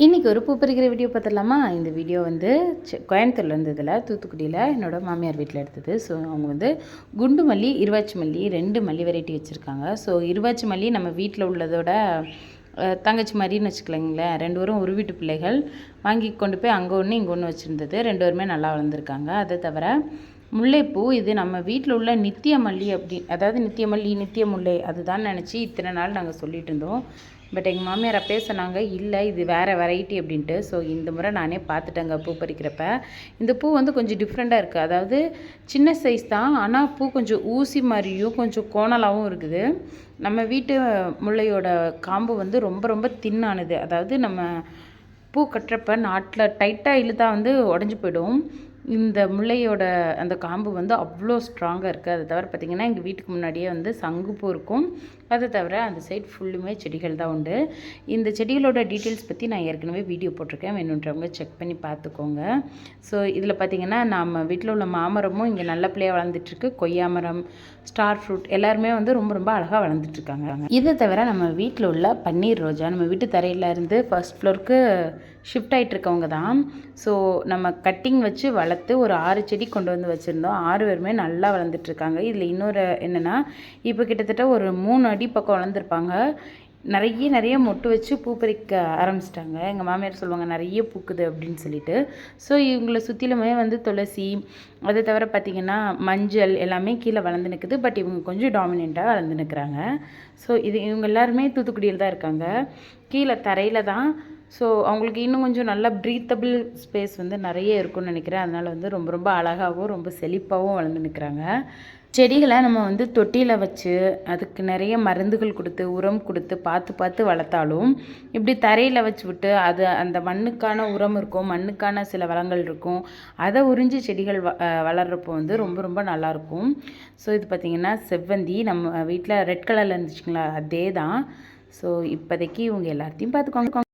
இன்றைக்கி ஒரு பூ பறிக்கிற வீடியோ பார்த்துடலாமா? இந்த வீடியோ வந்து கோயம்புத்தூரில் இருந்ததில் தூத்துக்குடியில் என்னோடய மாமியார் வீட்டில் எடுத்தது. ஸோ அவங்க வந்து குண்டு மல்லி, இருவாச்சி மல்லி 2 மல்லி வெரைட்டி வச்சுருக்காங்க. ஸோ இருவாச்சி மல்லி நம்ம வீட்டில் உள்ளதோட தங்கச்சி மாதிரின்னு வச்சுக்கலைங்களேன். 2 பேரும் ஒரு வீட்டு பிள்ளைகள். வாங்கி கொண்டு போய் அங்கே ஒன்று இங்கே ஒன்று வச்சுருந்தது. 2 பேருமே நல்லா வளர்ந்துருக்காங்க. அதை தவிர முல்லைப்பூ இது நம்ம வீட்டில் உள்ள நித்திய மல்லி அதாவது நித்திய மல்லி, நித்திய முல்லை அதுதான் நினச்சி இத்தனை நாள் நாங்கள் சொல்லிகிட்டு இருந்தோம். பட் எங்கள் மாமியார் அப்பயே சொன்னாங்க, இல்லை இது வேறு வெரைட்டி அப்படின்ட்டு. ஸோ இந்த முறை நானே பார்த்துட்டேங்க பூ பறிக்கிறப்ப. இந்த பூ வந்து கொஞ்சம் டிஃப்ரெண்ட்டாக இருக்குது. அதாவது சின்ன சைஸ் தான், ஆனால் பூ கொஞ்சம் ஊசி மாதிரியும் கொஞ்சம் கோணலாகவும் இருக்குது. நம்ம வீட்டு முல்லையோட காம்பு வந்து ரொம்ப ரொம்ப தின்னானது. அதாவது நம்ம பூ கட்டுறப்ப நாட்டில் டைட்டாக இழுத்தா வந்து உடஞ்சி போயிடும். இந்த முல்லையோட அந்த காம்பு வந்து அவ்வளோ ஸ்ட்ராங்காக இருக்குது. அதை தவிர பார்த்திங்கன்னா எங்கள் வீட்டுக்கு முன்னாடியே வந்து சங்குப்பூ இருக்கும். அதை தவிர அந்த சைட் ஃபுல்லுமே செடிகள் தான் உண்டு. இந்த செடிகளோட டீட்டெயில்ஸ் பற்றி நான் ஏற்கனவே வீடியோ போட்டிருக்கேன். வேணுன்றவங்க செக் பண்ணி பார்த்துக்கோங்க. ஸோ இதில் பார்த்திங்கன்னா நம்ம வீட்டில் உள்ள மாமரமும் இங்கே நல்ல பிள்ளையாக வளர்ந்துட்டுருக்கு. கொய்யா மரம், ஸ்டார் ஃப்ரூட் எல்லாருமே வந்து ரொம்ப ரொம்ப அழகாக வளர்ந்துட்டுருக்காங்க. இதை தவிர நம்ம வீட்டில் உள்ள பன்னீர் ரோஜா நம்ம வீட்டு தரையில் இருந்து ஃபர்ஸ்ட் ஃப்ளோருக்கு ஷிஃப்ட் ஆகிட்டு இருக்கவங்க தான். ஸோ நம்ம கட்டிங் வச்சு வளர்த்து ஒரு 6 செடி கொண்டு வந்து வச்சுருந்தோம். 6 பேருமே நல்லா வளர்ந்துட்டுருக்காங்க. இதில் இன்னொரு என்னென்னா, இப்போ கிட்டத்தட்ட ஒரு 3 அடி பக்கம் வளர்ந்துருப்பாங்க. நிறைய மொட்டு வச்சு பூ பறிக்க ஆரம்பிச்சிட்டாங்க. எங்கள் மாமியார் சொல்லுவாங்க நிறைய பூக்குது அப்படின்னு சொல்லிட்டு. ஸோ இவங்களை சுற்றிலுமே வந்து துளசி, அதை தவிர பார்த்திங்கன்னா மஞ்சள் எல்லாமே கீழே வளர்ந்து நிற்குது. பட் இவங்க கொஞ்சம் டாமினெண்ட்டாக வளர்ந்து நிற்கிறாங்க. ஸோ இவங்க எல்லாருமே தூத்துக்குடியில் தான் இருக்காங்க. கீழே தரையில் தான். ஸோ அவங்களுக்கு இன்னும் கொஞ்சம் நல்லா ப்ரீத்தபிள் ஸ்பேஸ் வந்து நிறைய இருக்கும்னு நினைக்கிறேன். அதனால் வந்து ரொம்ப ரொம்ப அழகாகவும் ரொம்ப செழிப்பாகவும் வளர்ந்து நிற்கிறாங்க. செடிகளை நம்ம வந்து தொட்டியில் வச்சு அதுக்கு நிறைய மருந்துகள் கொடுத்து உரம் கொடுத்து பார்த்து வளர்த்தாலும், இப்படி தரையில் வச்சு விட்டு அது அந்த மண்ணுக்கான உரம் இருக்கும், மண்ணுக்கான சில வளங்கள் இருக்கும், அதை உறிஞ்சி செடிகள் வளர்கிறப்போ வந்து ரொம்ப ரொம்ப நல்லாயிருக்கும். ஸோ இது பார்த்திங்கன்னா செவ்வந்தி நம்ம வீட்டில் ரெட் கலரில் இருந்துச்சுங்களா, அதே தான். ஸோ இப்போதைக்கு இவங்க எல்லாத்தையும் பார்த்துக்கோங்க.